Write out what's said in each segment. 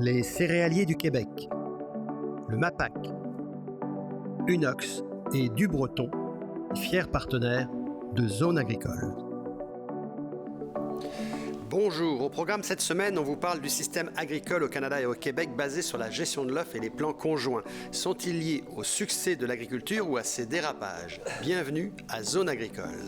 Les céréaliers du Québec, le MAPAC, Unox et Dubreton, fiers partenaires de Zone Agricole. Bonjour, au programme cette semaine, on vous parle du système agricole au Canada et au Québec basé sur la gestion de l'offre et les plans conjoints. Sont-ils liés au succès de l'agriculture ou à ses dérapages? Bienvenue à Zone Agricole.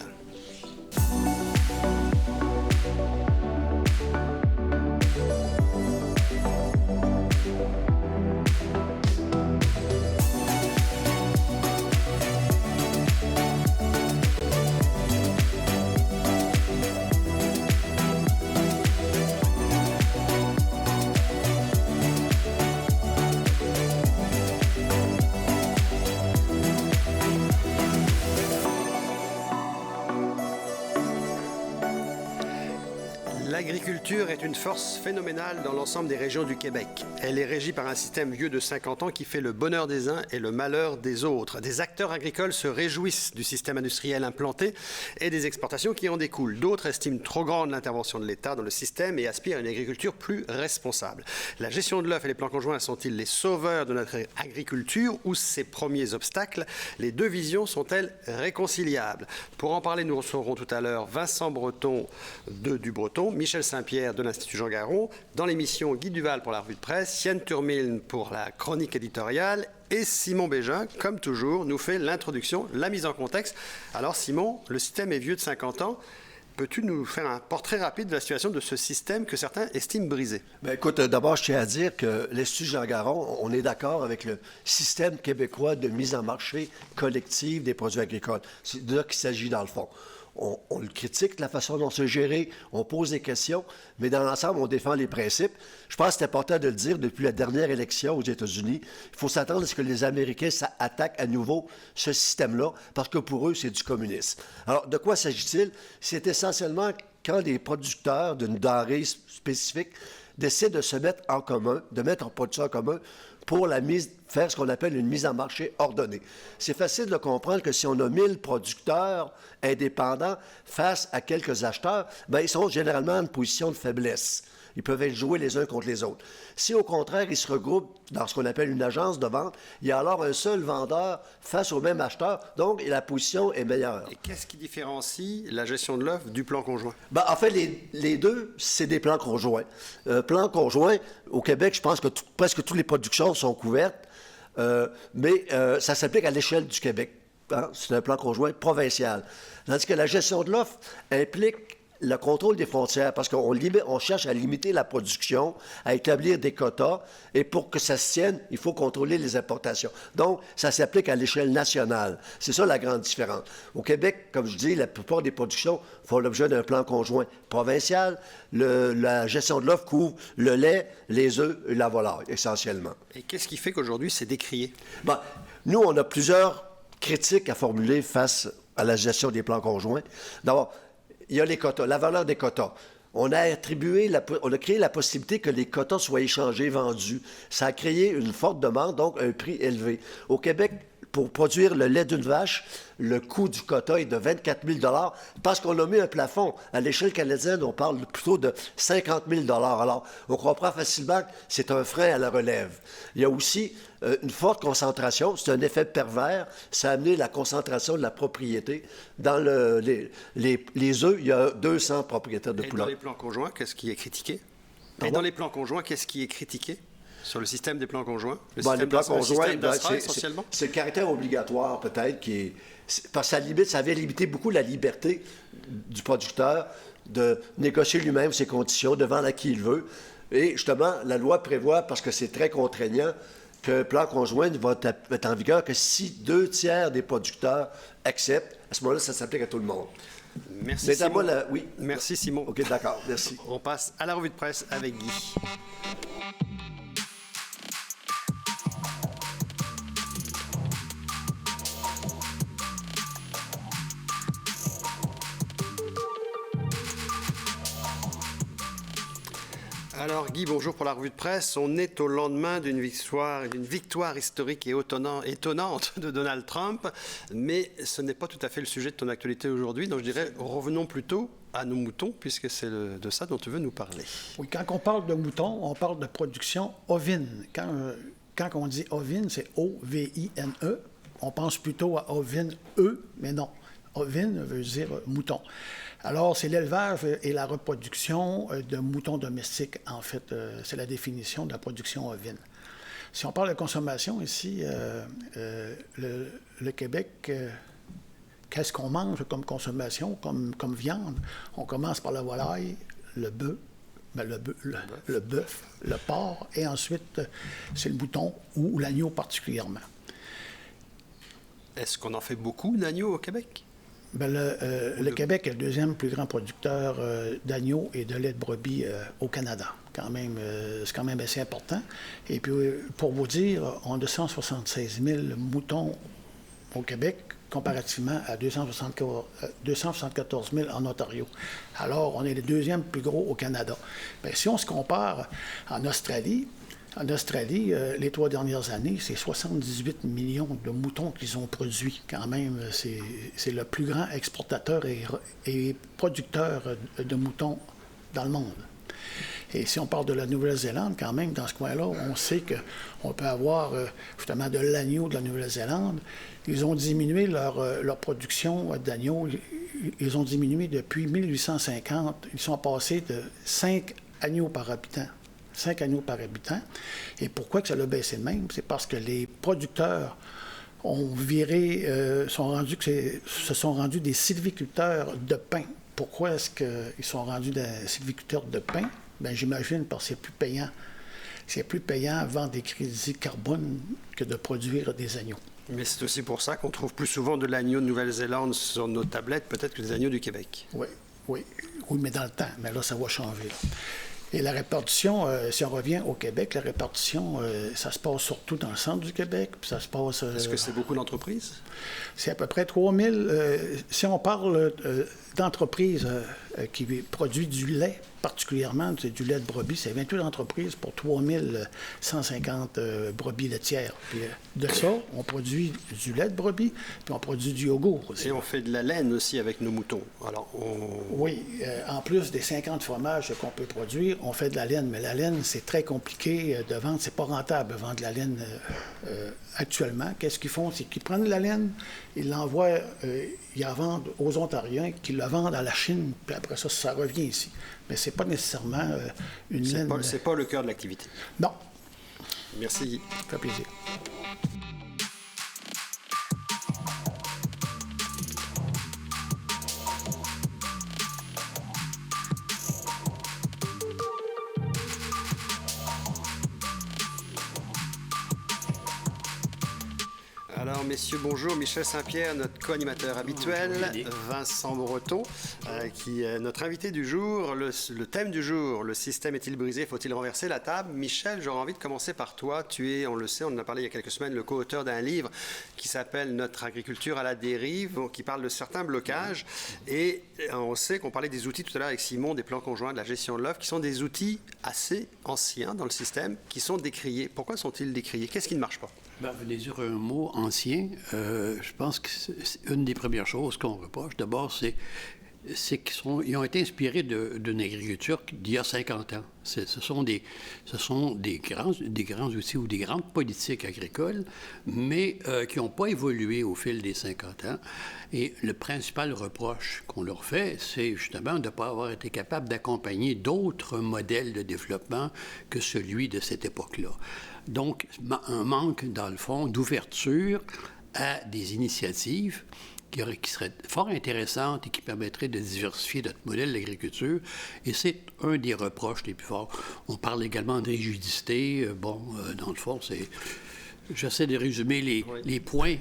L'agriculture est une force phénoménale dans l'ensemble des régions du Québec. Elle est régie par un système vieux de 50 ans qui fait le bonheur des uns et le malheur des autres. Des acteurs agricoles se réjouissent du système industriel implanté et des exportations qui en découlent. D'autres estiment trop grande l'intervention de l'État dans le système et aspirent à une agriculture plus responsable. La gestion de l'offre et les plans conjoints sont-ils les sauveurs de notre agriculture ou ses premiers obstacles? Les deux visions sont-elles réconciliables? Pour en parler, nous recevrons tout à l'heure Vincent Breton de Dubreton, Michel Saint-Pierre de l'Institut Jean Garon, dans l'émission Guy Duval pour la revue de presse, Yann Turmilne pour la chronique éditoriale et Simon Bégin, comme toujours, nous fait l'introduction, la mise en contexte. Alors Simon, le système est vieux de 50 ans. Peux-tu nous faire un portrait rapide de la situation de ce système que certains estiment brisé? Bien, écoute, d'abord, je tiens à dire que l'Institut Jean Garon, on est d'accord avec le système québécois de mise en marché collective des produits agricoles. C'est de là qu'il s'agit dans le fond. On le critique, la façon dont c'est géré, on pose des questions, mais dans l'ensemble, on défend les principes. Je pense que c'est important de le dire, depuis la dernière élection aux États-Unis, il faut s'attendre à ce que les Américains attaquent à nouveau ce système-là, parce que pour eux, c'est du communisme. Alors, de quoi s'agit-il? C'est essentiellement quand des producteurs d'une denrée spécifique décident de se mettre en commun, de mettre en production en commun pour faire ce qu'on appelle une mise en marché ordonnée. C'est facile de comprendre que si on a 1000 producteurs indépendants face à quelques acheteurs, bien, ils sont généralement en position de faiblesse. Ils peuvent être joués les uns contre les autres. Si, au contraire, ils se regroupent dans ce qu'on appelle une agence de vente, il y a alors un seul vendeur face au même acheteur, donc la position est meilleure. Et qu'est-ce qui différencie la gestion de l'offre du plan conjoint? Ben, en fait, les deux, c'est des plans conjoints. Plan conjoint, au Québec, je pense que presque toutes les productions sont couvertes, mais ça s'applique à l'échelle du Québec. Hein? C'est un plan conjoint provincial. Tandis que la gestion de l'offre implique le contrôle des frontières, parce qu'on cherche à limiter la production, à établir des quotas, et pour que ça se tienne, il faut contrôler les importations. Donc, ça s'applique à l'échelle nationale. C'est ça la grande différence. Au Québec, comme je dis, la plupart des productions font l'objet d'un plan conjoint provincial. La gestion de l'offre couvre le lait, les œufs et la volaille, essentiellement. Et qu'est-ce qui fait qu'aujourd'hui, c'est décrié? Ben, nous, on a plusieurs critiques à formuler face à la gestion des plans conjoints. D'abord, il y a les quotas, la valeur des quotas. On a créé la possibilité que les quotas soient échangés, vendus. Ça a créé une forte demande, donc un prix élevé. Au Québec, pour produire le lait d'une vache, le coût du quota est de 24 000 parce qu'on a mis un plafond. À l'échelle canadienne, on parle plutôt de 50 000 Alors, on comprend facilement que c'est un frein à la relève. Il y a aussi une forte concentration. C'est un effet pervers. Ça a amené la concentration de la propriété. Dans les œufs, il y a 200 propriétaires de poulards. Dans les plans conjoints, qu'est-ce qui est critiqué? Et dans les plans conjoints, qu'est-ce qui est critiqué? Sur le système des plans conjoints? Les plans conjoints, c'est le caractère obligatoire peut-être parce que ça vient limiter beaucoup la liberté du producteur de négocier lui-même ses conditions, de vendre à qui il veut. Et justement, la loi prévoit, parce que c'est très contraignant, que le plan conjoint va être en vigueur que si 2/3 des producteurs acceptent. À ce moment-là, ça s'applique à tout le monde. Merci Simon. Oui. Merci Simon. OK, d'accord. Merci. On passe à la revue de presse avec Guy. Alors Guy, bonjour pour la revue de presse. On est au lendemain d'une victoire historique et étonnante de Donald Trump, mais ce n'est pas tout à fait le sujet de ton actualité aujourd'hui, donc je dirais revenons plutôt à nos moutons, puisque c'est de ça dont tu veux nous parler. Oui, quand on parle de moutons, on parle de production ovine. Quand on dit ovine, c'est O-V-I-N-E. On pense plutôt à ovine E, mais non. Ovine veut dire mouton. Alors, c'est l'élevage et la reproduction de moutons domestiques. En fait, c'est la définition de la production ovine. Si on parle de consommation ici, le Québec, qu'est-ce qu'on mange comme consommation, comme viande? On commence par la volaille, le bœuf, le bœuf, le porc, et ensuite, c'est le mouton ou l'agneau particulièrement. Est-ce qu'on en fait beaucoup d'agneaux au Québec? Bien, le Québec est le deuxième plus grand producteur d'agneaux et de lait de brebis au Canada. C'est quand même assez important. Et puis, pour vous dire, on a 276 000 moutons au Québec, comparativement à 274 000 en Ontario. Alors, on est le deuxième plus gros au Canada. Bien, si on se compare en Australie, les 3 dernières années, c'est 78 millions de moutons qu'ils ont produits. Quand même, c'est le plus grand exportateur et producteur de moutons dans le monde. Et si on parle de la Nouvelle-Zélande, quand même, dans ce coin-là, on sait qu'on peut avoir justement de l'agneau de la Nouvelle-Zélande. Ils ont diminué leur production d'agneaux. Ils ont diminué depuis 1850. Ils sont passés de 5 agneaux par habitant. 5 agneaux par habitant. Et pourquoi que ça a baissé de même? C'est parce que les producteurs ont viré, se sont rendus des sylviculteurs de pain. Pourquoi est-ce qu'ils sont rendus des sylviculteurs de pain? Bien, j'imagine parce que c'est plus payant. C'est plus payant vendre des crédits carbone que de produire des agneaux. Mais c'est aussi pour ça qu'on trouve plus souvent de l'agneau de Nouvelle-Zélande sur nos tablettes, peut-être que des agneaux du Québec. Oui, mais dans le temps. Mais là, ça va changer. Là. Et la répartition, si on revient au Québec, la répartition, ça se passe surtout dans le centre du Québec, puis ça se passe... Est-ce que c'est beaucoup d'entreprises? C'est à peu près 3000. Si on parle d'entreprises qui produisent du lait, particulièrement c'est du lait de brebis, c'est 28 entreprises pour 3150 brebis laitières. Puis de ça, on produit du lait de brebis, puis on produit du yogourt aussi. Et on fait de la laine aussi avec nos moutons. Alors, Oui, en plus des 50 fromages qu'on peut produire, on fait de la laine, mais la laine, c'est très compliqué de vendre. C'est pas rentable de vendre de la laine actuellement. Qu'est-ce qu'ils font? C'est qu'ils prennent la laine, ils l'envoient, ils la vendent aux Ontariens, qui la vendent à la Chine, puis après ça, ça revient ici. Mais c'est pas nécessairement une laine... C'est pas le cœur de l'activité. Non. Merci. Ça fait plaisir. Alors, messieurs, bonjour. Michel Saint-Pierre, notre co-animateur habituel. Vincent Breton, qui est notre invité du jour. Le thème du jour, le système est-il brisé? Faut-il renverser la table? Michel, j'aurais envie de commencer par toi. Tu es, on le sait, on en a parlé il y a quelques semaines, le co-auteur d'un livre qui s'appelle « Notre agriculture à la dérive », qui parle de certains blocages. Et on sait qu'on parlait des outils tout à l'heure avec Simon, des plans conjoints, de la gestion de l'offre, qui sont des outils assez anciens dans le système, qui sont décriés. Pourquoi sont-ils décriés? Qu'est-ce qui ne marche pas? Ben, vous voulez dire un mot ancien. Je pense que c'est une des premières choses qu'on reproche. D'abord, c'est qu'ils ont été inspirés d'une agriculture d'il y a 50 ans. Ce sont des grands outils ou des grandes politiques agricoles, mais qui n'ont pas évolué au fil des 50 ans. Et le principal reproche qu'on leur fait, c'est justement de ne pas avoir été capable d'accompagner d'autres modèles de développement que celui de cette époque-là. Donc, un manque, dans le fond, d'ouverture à des initiatives qui seraient fort intéressantes et qui permettraient de diversifier notre modèle d'agriculture. Et c'est un des reproches les plus forts. On parle également de rigidité. Dans le fond, j'essaie de résumer les points.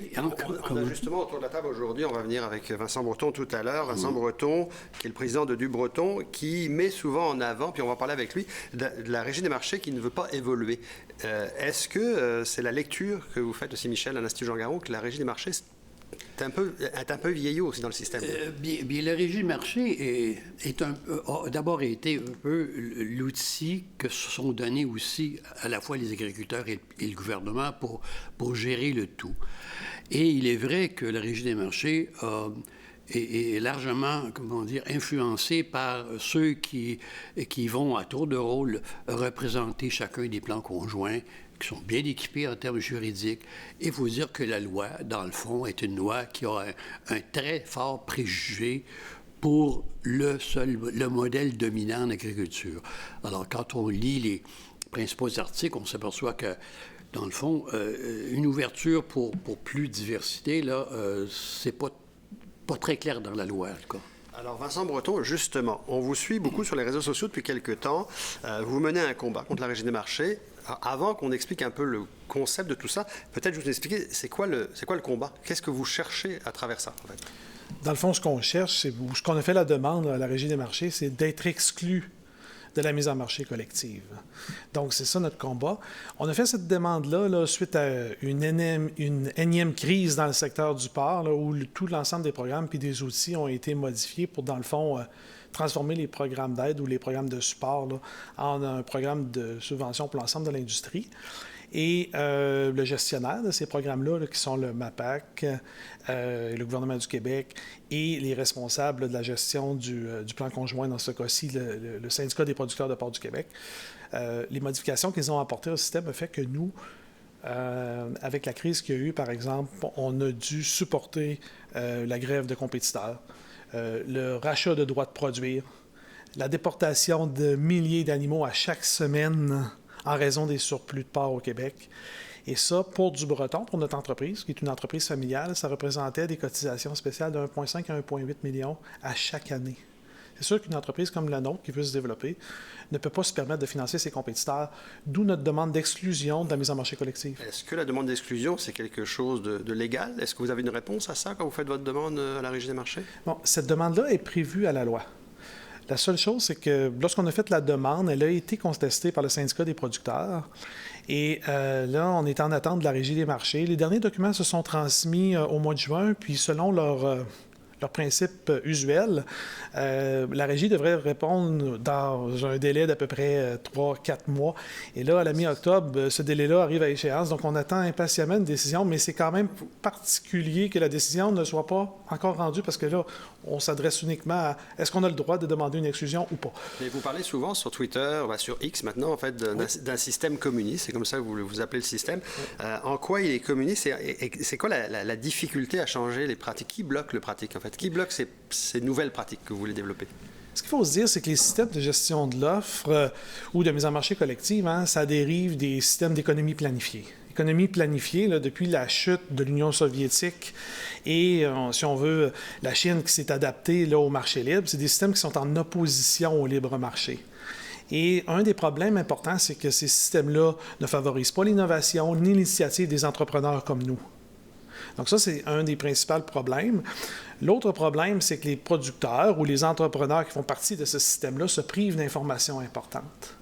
On a justement autour de la table aujourd'hui, on va venir avec Vincent Breton tout à l'heure. Vincent Breton, qui est le président de DuBreton, qui met souvent en avant, puis on va parler avec lui, de la régie des marchés qui ne veut pas évoluer. Est-ce que c'est la lecture que vous faites aussi, Michel, à l'Institut Jean Garon, que la régie des marchés est un peu vieillot aussi dans le système? Bien, la régie de marché a d'abord été un peu l'outil que se sont donnés aussi à la fois les agriculteurs et le gouvernement pour gérer le tout. Et il est vrai que la régie des marchés a est largement, comment dire, influencé par ceux qui vont à tour de rôle représenter chacun des plans conjoints, qui sont bien équipés en termes juridiques. Et il faut dire que la loi, dans le fond, est une loi qui a un très fort préjugé pour le modèle dominant en agriculture. Alors, quand on lit les principaux articles, on s'aperçoit que, dans le fond, une ouverture pour plus de diversité, là, c'est pas très clair dans la loi, en tout cas. Alors, Vincent Breton, justement, on vous suit beaucoup sur les réseaux sociaux depuis quelques temps. Vous menez un combat contre la Régie des marchés. Avant qu'on explique un peu le concept de tout ça, peut-être vous expliquer c'est quoi le combat? Qu'est-ce que vous cherchez à travers ça, en fait? Dans le fond, ce qu'on cherche, ce qu'on a fait la demande à la Régie des marchés, c'est d'être exclu de la mise en marché collective. Donc, c'est ça notre combat. On a fait cette demande-là suite à une énième crise dans le secteur du porc, là, où tout l'ensemble des programmes puis des outils ont été modifiés pour, dans le fond, transformer les programmes d'aide ou les programmes de support là, en un programme de subvention pour l'ensemble de l'industrie. Et le gestionnaire de ces programmes-là, qui sont le MAPAC, le gouvernement du Québec et les responsables de la gestion du plan conjoint, dans ce cas-ci, le syndicat des producteurs de porc du Québec, les modifications qu'ils ont apportées au système ont fait que nous, avec la crise qu'il y a eu, par exemple, on a dû supporter la grève de compétiteurs, le rachat de droits de produire, la déportation de milliers d'animaux à chaque semaine en raison des surplus de porc au Québec. Et ça, pour du Breton, pour notre entreprise, qui est une entreprise familiale, ça représentait des cotisations spéciales de 1,5 à 1,8 millions à chaque année. C'est sûr qu'une entreprise comme la nôtre, qui veut se développer, ne peut pas se permettre de financer ses compétiteurs, d'où notre demande d'exclusion de la mise en marché collective. Est-ce que la demande d'exclusion, c'est quelque chose de légal? Est-ce que vous avez une réponse à ça quand vous faites votre demande à la Régie des marchés? Bon, cette demande-là est prévue à la loi. La seule chose, c'est que lorsqu'on a fait la demande, elle a été contestée par le syndicat des producteurs. Et là, on est en attente de la Régie des marchés. Les derniers documents se sont transmis au mois de juin, puis selon leur principe usuel, la Régie devrait répondre dans un délai d'à peu près 3-4 mois. Et là, à la mi-octobre, ce délai-là arrive à échéance. Donc, on attend impatiemment une décision, mais c'est quand même particulier que la décision ne soit pas encore rendue parce que là, on s'adresse uniquement à est-ce qu'on a le droit de demander une exclusion ou pas. Mais vous parlez souvent sur Twitter, sur X maintenant, en fait, d'un système communiste. C'est comme ça que vous appelez le système. Oui. En quoi il est communiste? C'est quoi la difficulté à changer les pratiques? Qui bloque le pratique, en fait? Qui bloque ces nouvelles pratiques que vous voulez développer? Ce qu'il faut se dire, c'est que les systèmes de gestion de l'offre ou de mise en marché collective, ça dérive des systèmes d'économie planifiée. Économie planifiée, là, depuis la chute de l'Union soviétique et, si on veut, la Chine qui s'est adaptée là, au marché libre, c'est des systèmes qui sont en opposition au libre marché. Et un des problèmes importants, c'est que ces systèmes-là ne favorisent pas l'innovation ni l'initiative des entrepreneurs comme nous. Donc ça, c'est un des principaux problèmes. L'autre problème, c'est que les producteurs ou les entrepreneurs qui font partie de ce système-là se privent d'informations importantes.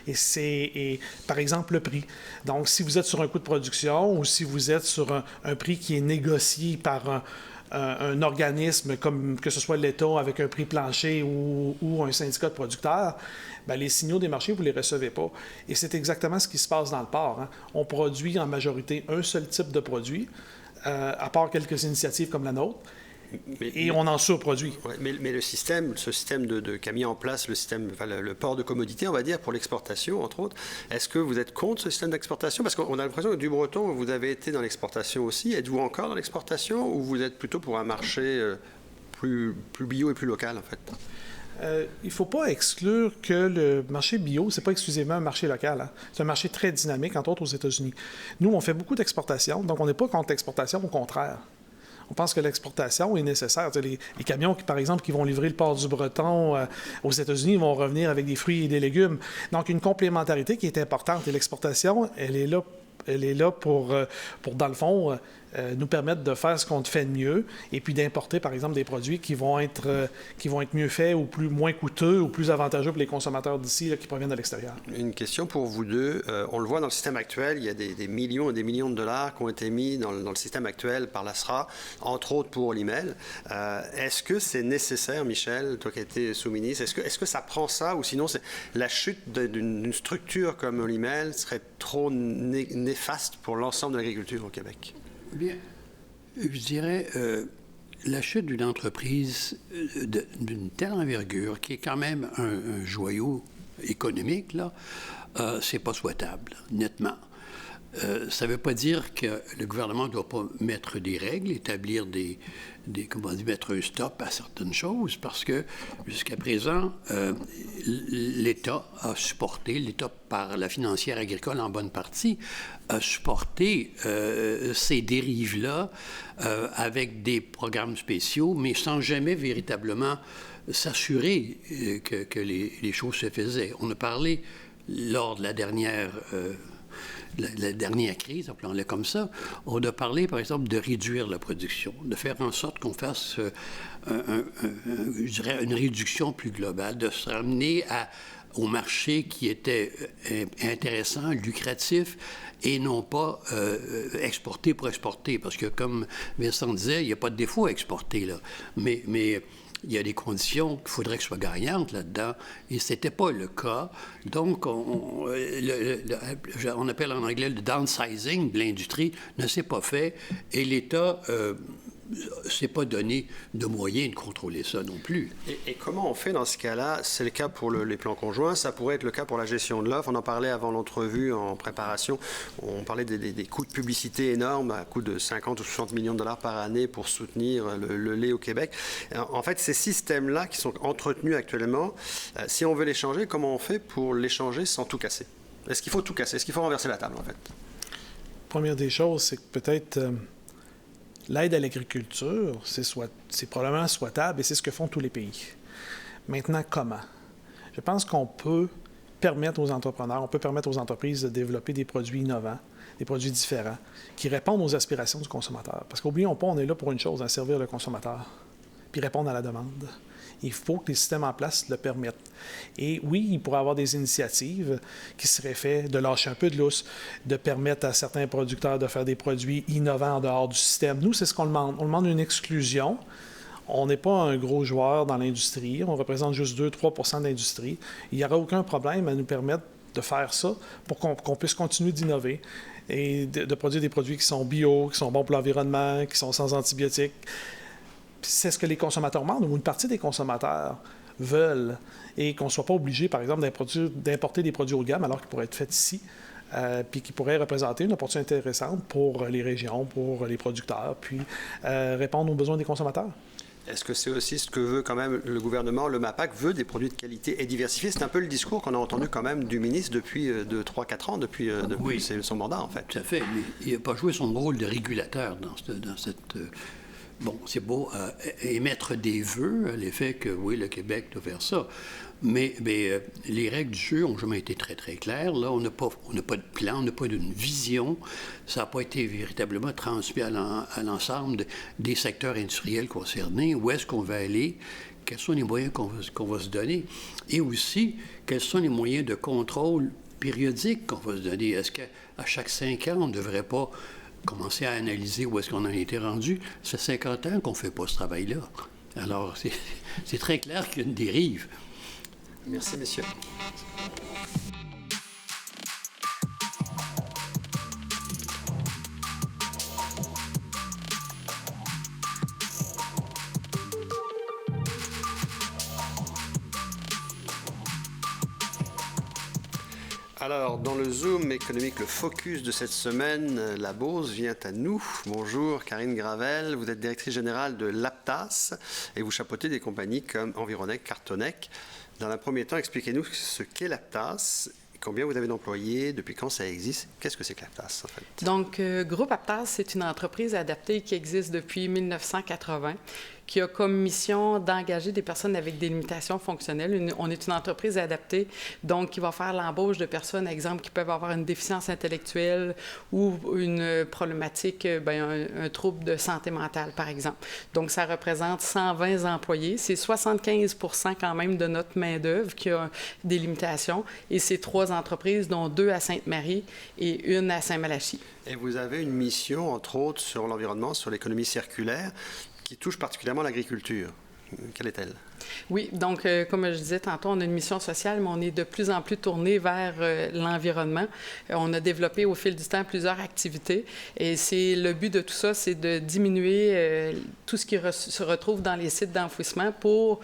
Et c'est, par exemple, le prix. Donc, si vous êtes sur un coût de production ou si vous êtes sur un prix qui est négocié par un organisme, comme que ce soit l'État avec un prix plancher ou un syndicat de producteurs, bien, les signaux des marchés, vous ne les recevez pas. Et c'est exactement ce qui se passe dans le porc. On produit en majorité un seul type de produit, à part quelques initiatives comme la nôtre. Et on en surproduit. Ouais, mais ce système qu'a mis en place le port de commodité, on va dire, pour l'exportation, entre autres, est-ce que vous êtes contre ce système d'exportation? Parce qu'on a l'impression que du Breton, vous avez été dans l'exportation aussi. Êtes-vous encore dans l'exportation ou vous êtes plutôt pour un marché plus bio et plus local, en fait? Il ne faut pas exclure que le marché bio, ce n'est pas exclusivement un marché local. C'est un marché très dynamique, entre autres aux États-Unis. Nous, on fait beaucoup d'exportation, donc on n'est pas contre l'exportation, au contraire. On pense que l'exportation est nécessaire. Les camions, par exemple, qui vont livrer le porc du Breton aux États-Unis vont revenir avec des fruits et des légumes. Donc, une complémentarité qui est importante. Et l'exportation, elle est là pour dans le fond, nous permettre de faire ce qu'on fait de mieux et puis d'importer, par exemple, des produits qui vont être mieux faits ou moins coûteux ou plus avantageux pour les consommateurs d'ici là, qui proviennent de l'extérieur. Une question pour vous deux. On le voit dans le système actuel, il y a des millions et des millions de dollars qui ont été mis dans le système actuel par l'ASRA, entre autres pour l'IMEL. Est-ce que c'est nécessaire, Michel, toi qui as été sous-ministre, est-ce que ça prend ça ou sinon la chute d'une structure comme l'IMEL serait trop néfaste pour l'ensemble de l'agriculture au Québec? Bien, je dirais, la chute d'une entreprise d'une telle envergure, qui est quand même un joyau économique, là, c'est pas souhaitable, nettement. Ça ne veut pas dire que le gouvernement ne doit pas mettre des règles, établir mettre un stop à certaines choses, parce que jusqu'à présent, l'État a supporté, l'État par la financière agricole en bonne partie, a supporté ces dérives-là avec des programmes spéciaux, mais sans jamais véritablement s'assurer que les choses se faisaient. On a parlé lors de la dernière crise, appelons-la comme ça, on a parlé, par exemple, de réduire la production, de faire en sorte qu'on fasse, je dirais, une réduction plus globale, de se ramener au marché qui était intéressant, lucratif, et non pas exporter pour exporter. Parce que, comme Vincent disait, il n'y a pas de défaut à exporter, là. Mais il y a des conditions qu'il faudrait que soient gagnantes là-dedans, et ce n'était pas le cas. Donc, on appelle en anglais le downsizing de l'industrie ne s'est pas fait, et l'État ne s'est pas donné de moyens de contrôler ça non plus. Et comment on fait dans ce cas-là? C'est le cas pour les plans conjoints, ça pourrait être le cas pour la gestion de l'offre. On en parlait avant l'entrevue en préparation. On parlait des coûts de publicité énormes, à coût de 50 ou 60 millions de dollars par année pour soutenir le lait au Québec. En fait, ces systèmes-là qui sont entretenus actuellement, si on veut les changer, comment on fait pour les changer sans tout casser? Est-ce qu'il faut tout casser? Est-ce qu'il faut renverser la table, en fait? Première des choses, c'est que peut-être l'aide à l'agriculture, c'est probablement souhaitable et c'est ce que font tous les pays. Maintenant, comment? Je pense qu'on peut permettre aux entrepreneurs, on peut permettre aux entreprises de développer des produits innovants, des produits différents, qui répondent aux aspirations du consommateur. Parce qu'oublions pas, on est là pour une chose, à servir le consommateur, puis répondre à la demande. Il faut que les systèmes en place le permettent. Et oui, il pourrait y avoir des initiatives qui seraient faites de lâcher un peu de lousse, de permettre à certains producteurs de faire des produits innovants en dehors du système. Nous, c'est ce qu'on demande. On demande une exclusion. On n'est pas un gros joueur dans l'industrie. On représente juste 2-3 % de l'industrie. Il n'y aura aucun problème à nous permettre de faire ça pour qu'on puisse continuer d'innover et de produire des produits qui sont bio, qui sont bons pour l'environnement, qui sont sans antibiotiques. C'est ce que les consommateurs demandent, ou une partie des consommateurs veulent, et qu'on ne soit pas obligé, par exemple, d'importer des produits haut de gamme alors qu'ils pourraient être faits ici, puis qui pourraient représenter une opportunité intéressante pour les régions, pour les producteurs, puis répondre aux besoins des consommateurs. Est-ce que c'est aussi ce que veut quand même le gouvernement? Le MAPAC veut des produits de qualité et diversifiés. C'est un peu le discours qu'on a entendu quand même du ministre depuis 3-4 ans, depuis oui, son mandat, en fait. Tout à fait, mais il n'a pas joué son rôle de régulateur dans cette... Bon, c'est beau émettre des vœux à l'effet que, oui, le Québec doit faire ça. Mais les règles du jeu n'ont jamais été très, très claires. Là, on n'a pas de plan, on n'a pas d'une vision. Ça n'a pas été véritablement transmis à l'ensemble des secteurs industriels concernés. Où est-ce qu'on va aller? Quels sont les moyens qu'on va se donner? Et aussi, quels sont les moyens de contrôle périodique qu'on va se donner? Est-ce qu'à chaque 5 ans, on ne devrait pas commencer à analyser où est-ce qu'on a été rendu? Ça fait 50 ans qu'on ne fait pas ce travail-là. Alors, c'est très clair qu'il y a une dérive. Merci, messieurs. Alors, dans le Zoom économique, le focus de cette semaine, la Beauce vient à nous. Bonjour, Karine Gravel, vous êtes directrice générale de l'APTAS et vous chapeautez des compagnies comme Environec, Cartonec. Dans un premier temps, expliquez-nous ce qu'est l'APTAS, combien vous avez d'employés, depuis quand ça existe, qu'est-ce que c'est que l'APTAS en fait? Donc, Groupe APTAS, c'est une entreprise adaptée qui existe depuis 1980, qui a comme mission d'engager des personnes avec des limitations fonctionnelles. On est une entreprise adaptée, donc qui va faire l'embauche de personnes, exemple, qui peuvent avoir une déficience intellectuelle ou une problématique, un trouble de santé mentale, par exemple. Donc, ça représente 120 employés. C'est 75 % quand même de notre main-d'œuvre qui a des limitations. Et c'est 3 entreprises, dont 2 à Sainte-Marie et 1 à Saint-Malachie. Et vous avez une mission, entre autres, sur l'environnement, sur l'économie circulaire, qui touche particulièrement l'agriculture. Quelle est-elle? Oui, donc comme je disais tantôt, on a une mission sociale, mais on est de plus en plus tourné vers l'environnement. On a développé au fil du temps plusieurs activités et c'est le but de tout ça, c'est de diminuer tout ce qui se retrouve dans les sites d'enfouissement pour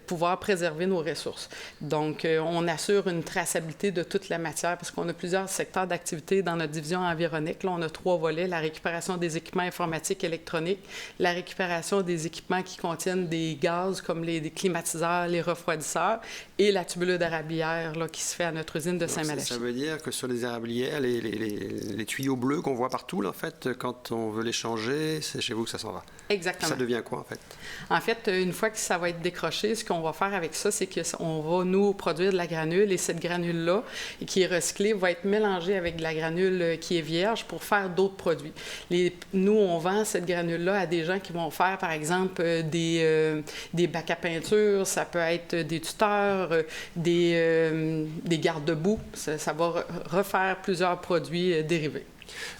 pouvoir préserver nos ressources. Donc, on assure une traçabilité de toute la matière parce qu'on a plusieurs secteurs d'activité dans notre division environique. Là, on a 3 volets, la récupération des équipements informatiques électroniques, la récupération des équipements qui contiennent des gaz comme les climatiseurs, les refroidisseurs et la tubulure d'érablière là, qui se fait à notre usine de Saint-Malachie. Ça veut dire que sur les érablières, les tuyaux bleus qu'on voit partout, là, en fait, quand on veut les changer, c'est chez vous que ça s'en va. Exactement. Ça devient quoi, en fait? En fait, une fois que ça va être décroché, ce qu'on va faire avec ça, c'est qu'on va, nous, produire de la granule et cette granule-là, qui est recyclée, va être mélangée avec de la granule qui est vierge pour faire d'autres produits. Nous, on vend cette granule-là à des gens qui vont faire, par exemple, des bacs à peinture, ça peut être des tuteurs, des garde-boue. Ça va refaire plusieurs produits dérivés.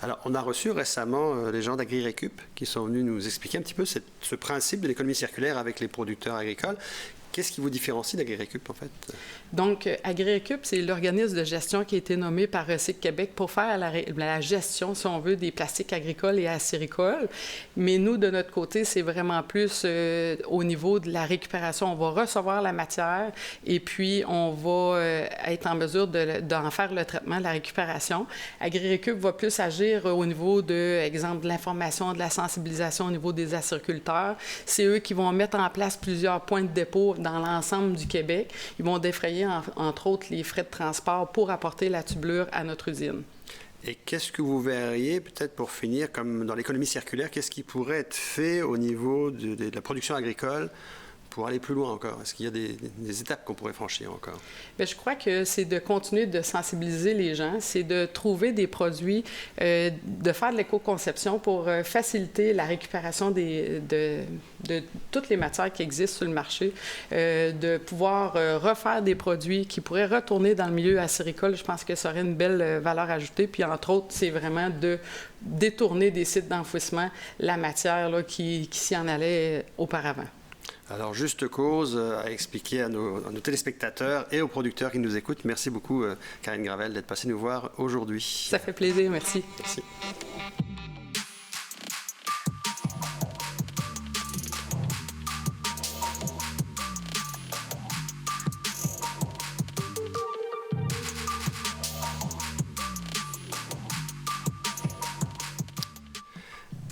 Alors, on a reçu récemment les gens d'AgriRécup qui sont venus nous expliquer un petit peu ce principe de l'économie circulaire avec les producteurs agricoles. Qu'est-ce qui vous différencie d'AgriRécup, en fait? Donc, AgriRécup, c'est l'organisme de gestion qui a été nommé par Recycle Québec pour faire la gestion, si on veut, des plastiques agricoles et acéricoles. Mais nous, de notre côté, c'est vraiment plus au niveau de la récupération. On va recevoir la matière et puis on va être en mesure d'en faire le traitement, la récupération. AgriRécup va plus agir au niveau de, exemple, de l'information, de la sensibilisation au niveau des acériculteurs. C'est eux qui vont mettre en place plusieurs points de dépôt dans l'ensemble du Québec. Ils vont défrayer, entre autres, les frais de transport pour apporter la tubulure à notre usine. Et qu'est-ce que vous verriez, peut-être pour finir, comme dans l'économie circulaire, qu'est-ce qui pourrait être fait au niveau de la production agricole pour aller plus loin encore? Est-ce qu'il y a des étapes qu'on pourrait franchir encore? Bien, je crois que c'est de continuer de sensibiliser les gens, c'est de trouver des produits, de faire de l'éco-conception pour faciliter la récupération de toutes les matières qui existent sur le marché, de pouvoir refaire des produits qui pourraient retourner dans le milieu acéricole. Je pense que ça aurait une belle valeur ajoutée. Puis, entre autres, c'est vraiment de détourner des sites d'enfouissement la matière là, qui s'y en allait auparavant. Alors, juste cause à expliquer à nos téléspectateurs et aux producteurs qui nous écoutent. Merci beaucoup, Karine Gravel, d'être passée nous voir aujourd'hui. Ça fait plaisir, merci. Merci.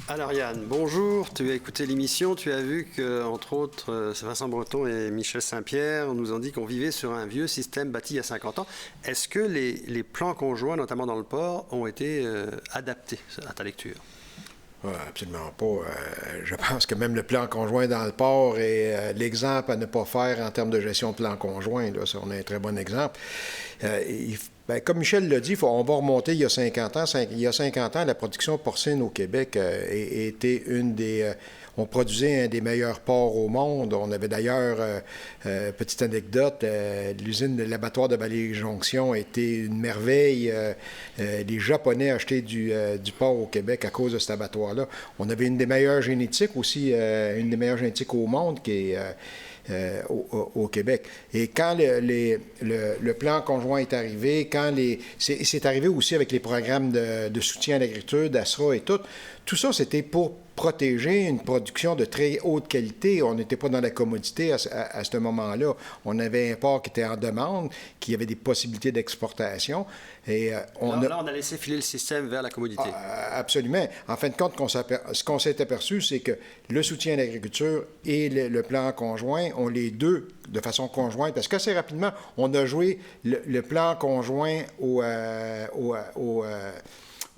Alors Yann, bonjour, tu as écouté l'émission, tu as vu qu'entre autres, Vincent Breton et Michel Saint-Pierre nous ont dit qu'on vivait sur un vieux système bâti il y a 50 ans. Est-ce que les plans conjoints, notamment dans le port, ont été adaptés à ta lecture? Absolument pas. Je pense que même le plan conjoint dans le port est l'exemple à ne pas faire en termes de gestion de plan conjoint. Là, ça, on a un très bon exemple. Comme Michel l'a dit, on va remonter il y a 50 ans. Il y a 50 ans, la production porcine au Québec était une des... on produisait un des meilleurs porcs au monde. On avait d'ailleurs, petite anecdote, l'usine de l'abattoir de Vallée-Jonction était une merveille. Les Japonais achetaient du porc au Québec à cause de cet abattoir-là. On avait une des meilleures génétiques aussi, une des meilleures génétiques au monde qui est... au Québec. Et quand le plan conjoint est arrivé, c'est arrivé aussi avec les programmes de soutien à l'agriculture, d'ASRA et tout ça, c'était pour protéger une production de très haute qualité. On n'était pas dans la commodité à ce moment-là. On avait un porc qui était en demande, qui avait des possibilités d'exportation. Et là, on a laissé filer le système vers la commodité. Absolument. En fin de compte, ce qu'on s'est aperçu, c'est que le soutien à l'agriculture et le plan conjoint ont les deux de façon conjointe. Parce qu'assez rapidement, on a joué le plan conjoint au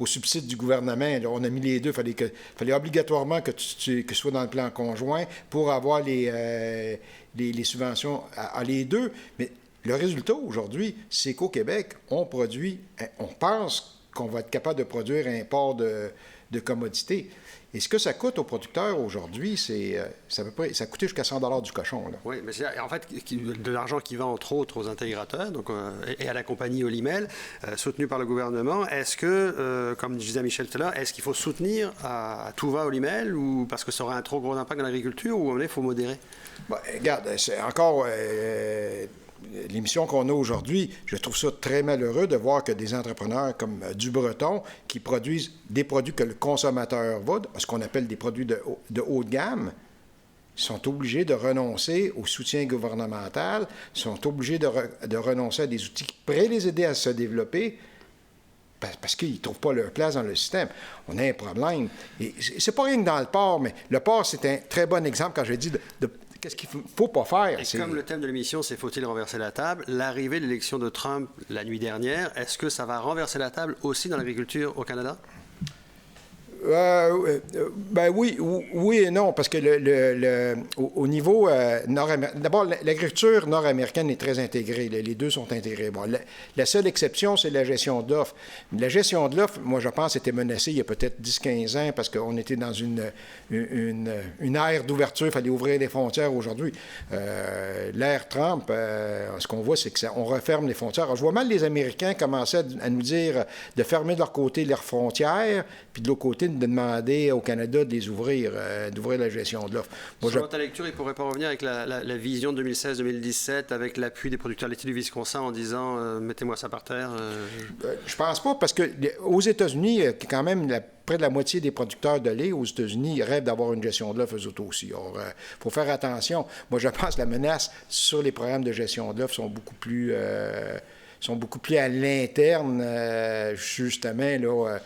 subside du gouvernement. Là, on a mis les deux. Il fallait obligatoirement que tu sois dans le plan conjoint pour avoir les subventions à les deux. Mais le résultat aujourd'hui, c'est qu'au Québec, on pense qu'on va être capable de produire un porc de commodité. Et ce que ça coûte aux producteurs aujourd'hui, ça a coûté jusqu'à 100 $ du cochon. Là. Oui, mais c'est en fait de l'argent qui va entre autres aux intégrateurs donc, et à la compagnie Olimel, soutenue par le gouvernement. Est-ce que, comme disait Michel tout à l'heure, est-ce qu'il faut soutenir à tout va Olimel ou parce que ça aurait un trop gros impact dans l'agriculture ou il faut modérer? Bon, regarde, c'est encore l'émission qu'on a aujourd'hui. Je trouve ça très malheureux de voir que des entrepreneurs comme Dubreton, qui produisent des produits que le consommateur veut, ce qu'on appelle des produits de haut de gamme, sont obligés de renoncer au soutien gouvernemental, sont obligés de renoncer à des outils qui pourraient les aider à se développer parce qu'ils ne trouvent pas leur place dans le système. On a un problème. Et c'est pas rien que dans le porc, mais le porc, c'est un très bon exemple quand je dis de qu'est-ce qu'il ne faut pas faire. Et comme le thème de l'émission, c'est « Faut-il renverser la table ?», l'arrivée de l'élection de Trump la nuit dernière, est-ce que ça va renverser la table aussi dans l'agriculture au Canada? Ben oui et non, parce que au niveau nord-américain, d'abord, l'agriculture nord-américaine est très intégrée. Les deux sont intégrés. Bon, la seule exception, c'est la gestion de l'offre. La gestion de l'offre, moi, je pense, était menacée il y a peut-être 10-15 ans parce qu'on était dans une ère d'ouverture. Il fallait ouvrir les frontières aujourd'hui. L'ère Trump, ce qu'on voit, c'est qu'on referme les frontières. Alors, je vois mal les Américains commencer à nous dire de fermer de leur côté leurs frontières, puis de l'autre côté, de demander au Canada de les ouvrir, d'ouvrir la gestion de l'offre. Sur ta lecture, il ne pourrait pas revenir avec la vision 2016-2017, avec l'appui des producteurs laitiers du Wisconsin en disant mettez-moi ça par terre? Je pense pas, parce qu'aux États-Unis, quand même, près de la moitié des producteurs de lait aux États-Unis rêvent d'avoir une gestion de l'offre, eux autres aussi. Alors, il faut faire attention. Moi, je pense que la menace sur les programmes de gestion de l'offre sont beaucoup plus à l'interne, justement, là.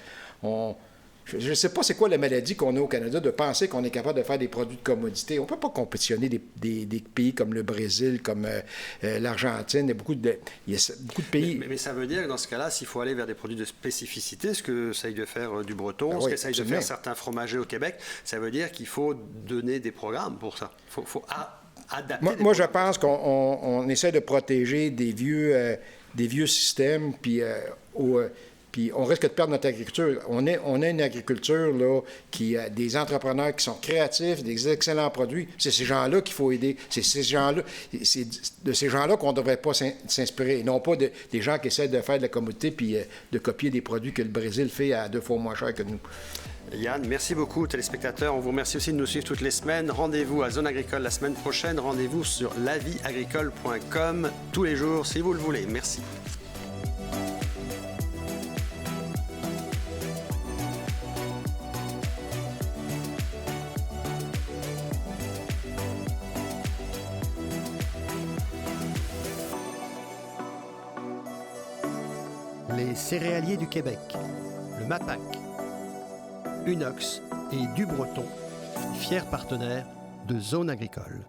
Je ne sais pas c'est quoi la maladie qu'on a au Canada de penser qu'on est capable de faire des produits de commodité. On ne peut pas compétitionner des pays comme le Brésil, comme l'Argentine. Il y a beaucoup de pays. Mais ça veut dire que dans ce cas-là, s'il faut aller vers des produits de spécificité, ce que essaye de faire du Breton, ce qu'essaye de faire certains fromagers au Québec, ça veut dire qu'il faut donner des programmes pour ça. Il faut adapter. Moi je pense qu'on essaie de protéger des vieux systèmes, puis on risque de perdre notre agriculture. On a une agriculture là, qui a des entrepreneurs qui sont créatifs, des excellents produits. C'est ces gens-là qu'il faut aider. C'est de ces gens-là qu'on ne devrait pas s'inspirer. Et non pas des gens qui essaient de faire de la commodité puis de copier des produits que le Brésil fait à 2 fois moins cher que nous. Yann, merci beaucoup, téléspectateurs. On vous remercie aussi de nous suivre toutes les semaines. Rendez-vous à Zone Agricole la semaine prochaine. Rendez-vous sur lavieagricole.com tous les jours, si vous le voulez. Merci. Les céréaliers du Québec, le MAPAC, Unox et Dubreton, fiers partenaires de Zone Agricole.